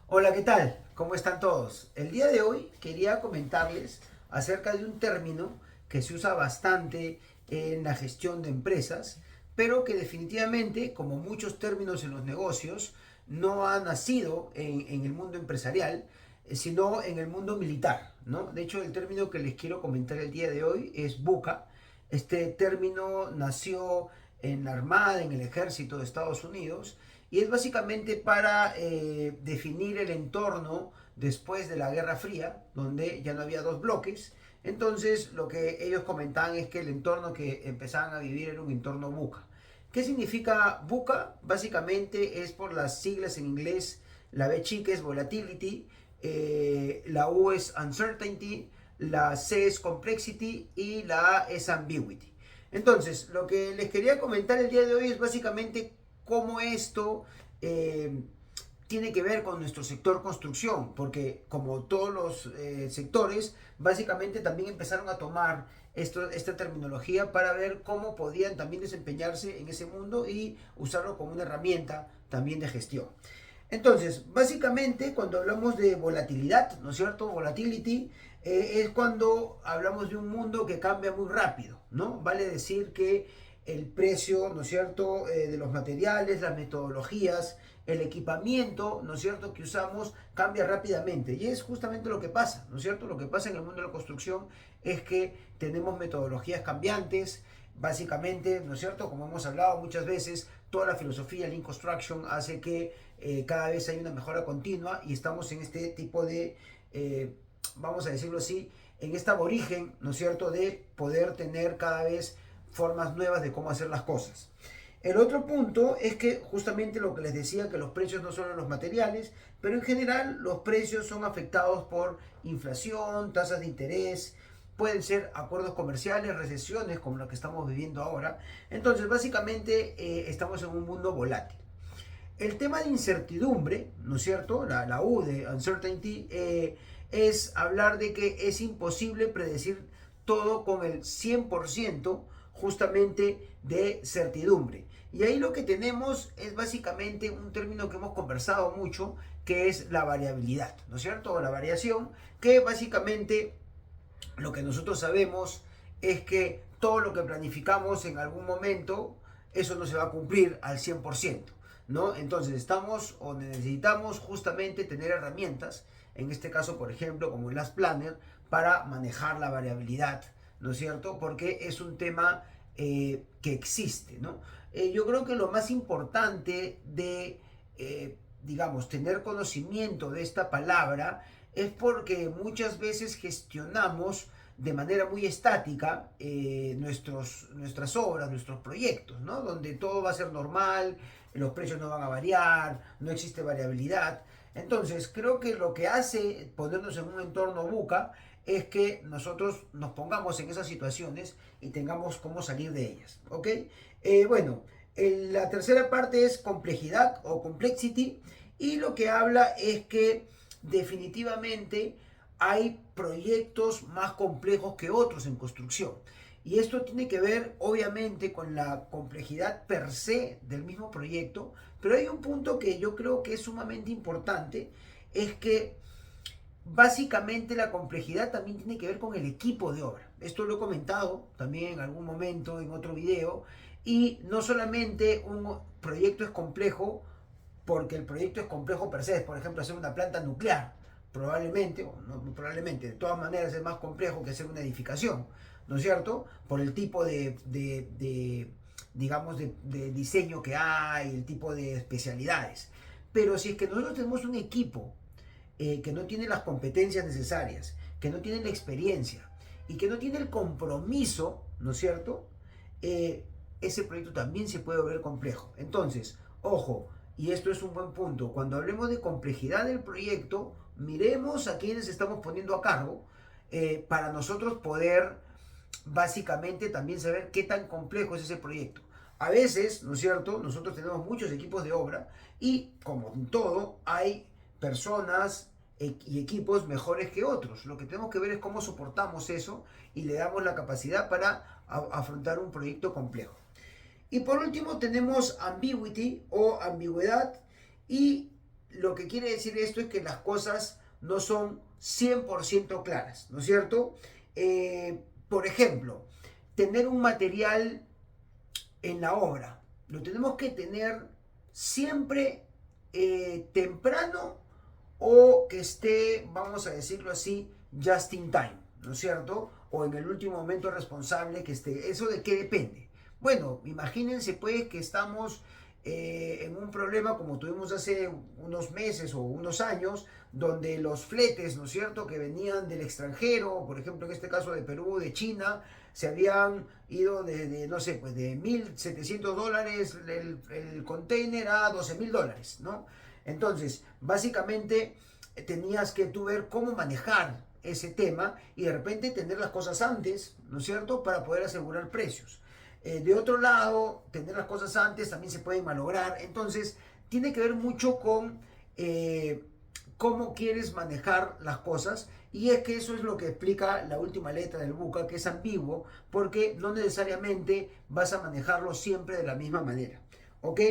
Hola, ¿qué tal? ¿Cómo están todos? El día de hoy quería comentarles acerca de un término que se usa bastante en la gestión de empresas, pero que definitivamente, como muchos términos en los negocios, no ha nacido en el mundo empresarial, sino en el mundo militar, ¿no? De hecho, el término que les quiero comentar el día de hoy es buca. Este término nació en la Armada, en el Ejército de Estados Unidos, y es básicamente para definir el entorno después de la Guerra Fría, donde ya no había dos bloques. Entonces, lo que ellos comentaban es que el entorno que empezaban a vivir era un entorno buca. ¿Qué significa buca? Básicamente es por las siglas en inglés. La B chica es volatility, la U es uncertainty, la C es complexity y la A es ambiguity. Entonces, lo que les quería comentar el día de hoy es básicamente cómo esto tiene que ver con nuestro sector construcción, porque como todos los sectores, básicamente también empezaron a tomar esta terminología para ver cómo podían también desempeñarse en ese mundo y usarlo como una herramienta también de gestión. Entonces, básicamente, cuando hablamos de volatilidad, ¿no es cierto? Volatility es cuando hablamos de un mundo que cambia muy rápido, ¿no? Vale decir que el precio, ¿no es cierto?, de los materiales, las metodologías, el equipamiento, ¿no es cierto?, que usamos cambia rápidamente. Y es justamente lo que pasa, ¿no es cierto? Lo que pasa en el mundo de la construcción es que tenemos metodologías cambiantes, básicamente, ¿no es cierto? Como hemos hablado muchas veces, toda la filosofía Lean Construction hace que cada vez hay una mejora continua y estamos en este tipo de, vamos a decirlo así, en esta aborigen, ¿no es cierto?, de poder tener cada vez formas nuevas de cómo hacer las cosas. El otro punto es que justamente lo que les decía, que los precios no son los materiales, pero en general los precios son afectados por inflación, tasas de interés, pueden ser acuerdos comerciales, recesiones como la que estamos viviendo ahora. Entonces, básicamente estamos en un mundo volátil. El tema de incertidumbre, ¿no es cierto? La U de uncertainty es hablar de que es imposible predecir todo con el 100% justamente de certidumbre. Y ahí lo que tenemos es básicamente un término que hemos conversado mucho, que es la variabilidad, ¿no es cierto? O la variación, que básicamente lo que nosotros sabemos es que todo lo que planificamos en algún momento, eso no se va a cumplir al 100%, ¿no? Entonces estamos o necesitamos justamente tener herramientas, en este caso, por ejemplo, como el Last Planner, para manejar la variabilidad, ¿no es cierto? Porque es un tema que existe, ¿no? Yo creo que lo más importante de, digamos, tener conocimiento de esta palabra es porque muchas veces gestionamos de manera muy estática nuestras obras, nuestros proyectos, ¿no? Donde todo va a ser normal, los precios no van a variar, no existe variabilidad. Entonces, creo que lo que hace ponernos en un entorno buca es que nosotros nos pongamos en esas situaciones y tengamos cómo salir de ellas, ¿ok? Bueno, la tercera parte es complejidad o complexity, y lo que habla es que definitivamente hay proyectos más complejos que otros en construcción. Y esto tiene que ver obviamente con la complejidad per se del mismo proyecto, pero hay un punto que yo creo que es sumamente importante, es que básicamente la complejidad también tiene que ver con el equipo de obra. Esto lo he comentado también en algún momento en otro video, y no solamente un proyecto es complejo porque el proyecto es complejo per se, por ejemplo, hacer una planta nuclear, probablemente, o no probablemente, de todas maneras es más complejo que hacer una edificación, ¿no es cierto? Por el tipo digamos, de diseño que hay, el tipo de especialidades. Pero si es que nosotros tenemos un equipo que no tiene las competencias necesarias, que no tiene la experiencia y que no tiene el compromiso, ¿no es cierto? Ese proyecto también se puede ver complejo. Entonces, ojo, y esto es un buen punto, cuando hablemos de complejidad del proyecto, miremos a quienes estamos poniendo a cargo para nosotros poder básicamente también saber qué tan complejo es ese proyecto. A veces, ¿no es cierto? Nosotros tenemos muchos equipos de obra y, como en todo, hay personas y equipos mejores que otros. Lo que tenemos que ver es cómo soportamos eso y le damos la capacidad para afrontar un proyecto complejo. Y por último tenemos ambiguity o ambigüedad, y lo que quiere decir esto es que las cosas no son 100% claras, ¿no es cierto? Por ejemplo, tener un material en la obra, lo tenemos que tener siempre temprano o que esté, vamos a decirlo así, just in time, ¿no es cierto? O en el último momento responsable que esté. ¿Eso de qué depende? Bueno, imagínense pues que estamos en un problema como tuvimos hace unos meses o unos años, donde los fletes, ¿no es cierto?, que venían del extranjero, por ejemplo en este caso de Perú, de China, se habían ido no sé, pues de $1.700 el container a $12.000, ¿no? Entonces, básicamente tenías que tú ver cómo manejar ese tema y de repente tener las cosas antes, ¿no es cierto?, para poder asegurar precios. De otro lado, tener las cosas antes también se pueden malograr. Entonces, tiene que ver mucho con cómo quieres manejar las cosas. Y es que eso es lo que explica la última letra del Buca, que es ambiguo, porque no necesariamente vas a manejarlo siempre de la misma manera. ¿Ok?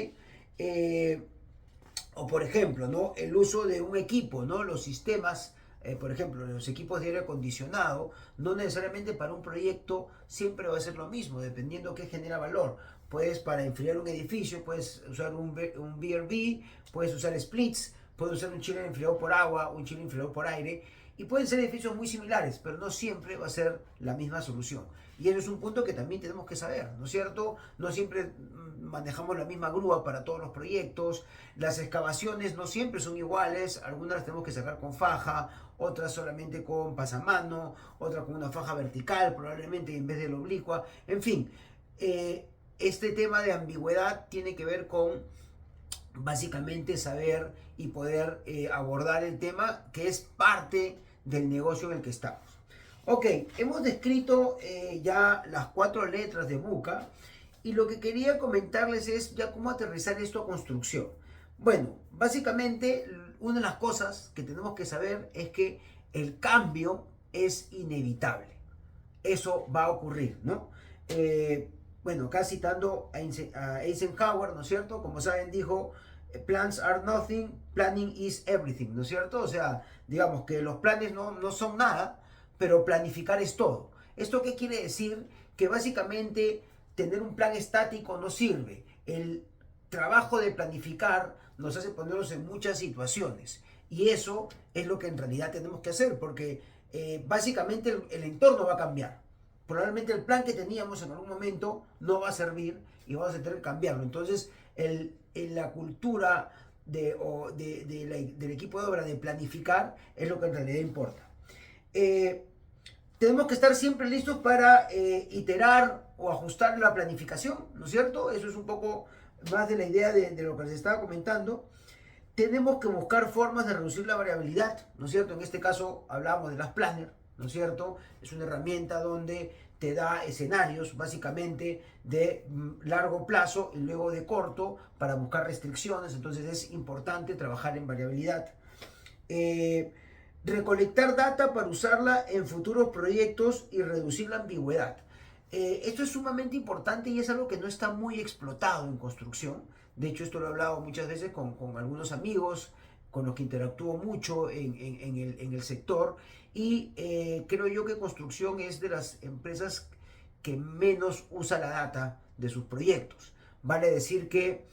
O por ejemplo, ¿no? El uso de un equipo, ¿no? Los sistemas, por ejemplo, los equipos de aire acondicionado, no necesariamente para un proyecto siempre va a ser lo mismo, dependiendo qué genera valor. Puedes para enfriar un edificio, puedes usar un VRV, puedes usar splits, puedes usar un chiller enfriado por agua, un chiller enfriado por aire, y pueden ser edificios muy similares, pero no siempre va a ser la misma solución. Y eso es un punto que también tenemos que saber, ¿no es cierto? No siempre manejamos la misma grúa para todos los proyectos, las excavaciones no siempre son iguales, algunas las tenemos que sacar con faja, otras solamente con pasamano, otras con una faja vertical probablemente en vez de la oblicua, en fin. Este tema de ambigüedad tiene que ver con básicamente saber y poder abordar el tema que es parte del negocio en el que estamos. Ok, hemos descrito ya las 4 letras de Buca y lo que quería comentarles es ya cómo aterrizar esto a construcción. Bueno, básicamente una de las cosas que tenemos que saber es que el cambio es inevitable. Eso va a ocurrir, ¿no? Bueno, acá citando a Eisenhower, ¿no es cierto? Como saben, dijo, plans are nothing, planning is everything, ¿no es cierto? O sea, digamos que los planes no son nada, pero planificar es todo. ¿Esto qué quiere decir? Que básicamente tener un plan estático no sirve. El trabajo de planificar nos hace ponernos en muchas situaciones. Y eso es lo que en realidad tenemos que hacer, porque básicamente el entorno va a cambiar. Probablemente el plan que teníamos en algún momento no va a servir y vamos a tener que cambiarlo. Entonces, la cultura del equipo de obra de planificar es lo que en realidad importa. Tenemos que estar siempre listos para iterar o ajustar la planificación, ¿no es cierto? Eso es un poco más de la idea de lo que les estaba comentando. Tenemos que buscar formas de reducir la variabilidad, ¿no es cierto? En este caso hablábamos de las planners, ¿no es cierto? Es una herramienta donde te da escenarios básicamente de largo plazo y luego de corto para buscar restricciones, entonces es importante trabajar en variabilidad. Recolectar data para usarla en futuros proyectos y reducir la ambigüedad. Esto es sumamente importante y es algo que no está muy explotado en construcción. De hecho, esto lo he hablado muchas veces con algunos amigos con los que interactúo mucho en el sector y creo yo que construcción es de las empresas que menos usa la data de sus proyectos. Vale decir que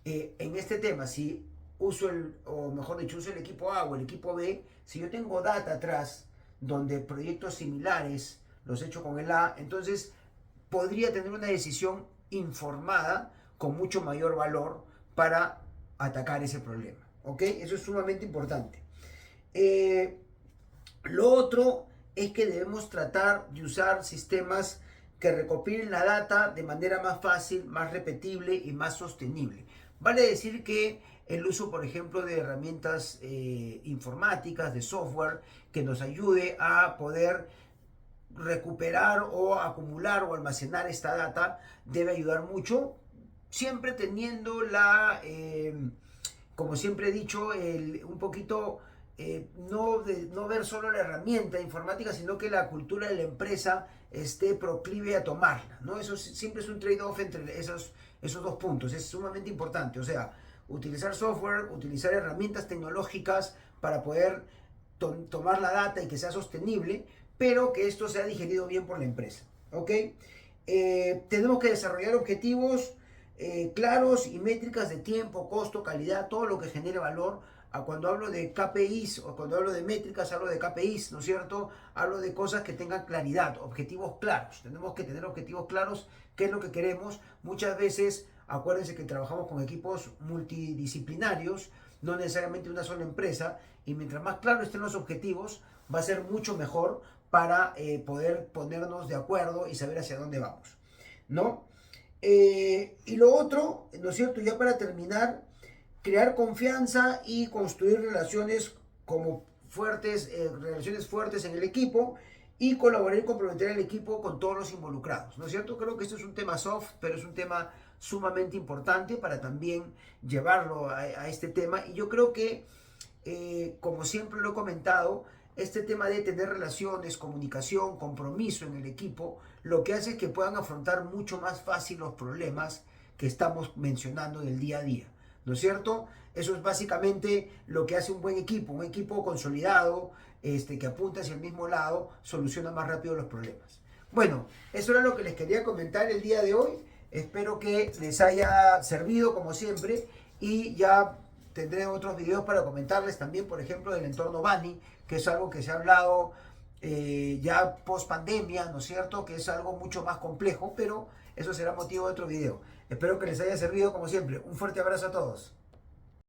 en este tema, si uso o mejor dicho, uso el equipo A o el equipo B, si yo tengo data atrás donde proyectos similares los he hecho con el A, entonces podría tener una decisión informada con mucho mayor valor para atacar ese problema. ¿Ok? Eso es sumamente importante. Lo otro es que debemos tratar de usar sistemas que recopilen la data de manera más fácil, más repetible y más sostenible. Vale decir que el uso, por ejemplo, de herramientas informáticas, de software, que nos ayude a poder recuperar o acumular o almacenar esta data debe ayudar mucho, siempre teniendo como siempre he dicho, un poquito no ver solo la herramienta informática, sino que la cultura de la empresa esté proclive a tomarla, ¿no? Eso siempre es un trade-off entre esos dos puntos, es sumamente importante. O sea, utilizar software, utilizar herramientas tecnológicas para poder tomar la data y que sea sostenible, pero que esto sea digerido bien por la empresa. ¿Ok? Tenemos que desarrollar objetivos claros y métricas de tiempo, costo, calidad, todo lo que genere valor. Cuando hablo de KPIs o cuando hablo de métricas, hablo de KPIs, ¿no es cierto? Hablo de cosas que tengan claridad, objetivos claros. Tenemos que tener objetivos claros, qué es lo que queremos. Muchas veces, acuérdense que trabajamos con equipos multidisciplinarios, no necesariamente una sola empresa, y mientras más claros estén los objetivos, va a ser mucho mejor para poder ponernos de acuerdo y saber hacia dónde vamos, ¿no? Y lo otro, ¿no es cierto? Ya para terminar, crear confianza y construir relaciones como fuertes, relaciones fuertes en el equipo y colaborar y comprometer al equipo con todos los involucrados, ¿no es cierto? Creo que esto es un tema soft, pero es un tema sumamente importante para también llevarlo a este tema. Y yo creo que, como siempre lo he comentado, este tema de tener relaciones, comunicación, compromiso en el equipo, lo que hace es que puedan afrontar mucho más fácil los problemas que estamos mencionando en el día a día, ¿no es cierto? Eso es básicamente lo que hace un equipo consolidado, que apunta hacia el mismo lado, soluciona más rápido los problemas. Bueno, eso era lo que les quería comentar el día de hoy. Espero que les haya servido como siempre y ya tendré otros videos para comentarles también, por ejemplo, del entorno Bani, que es algo que se ha hablado ya post pandemia, ¿no es cierto? Que es algo mucho más complejo, pero eso será motivo de otro video. Espero que les haya servido como siempre. Un fuerte abrazo a todos.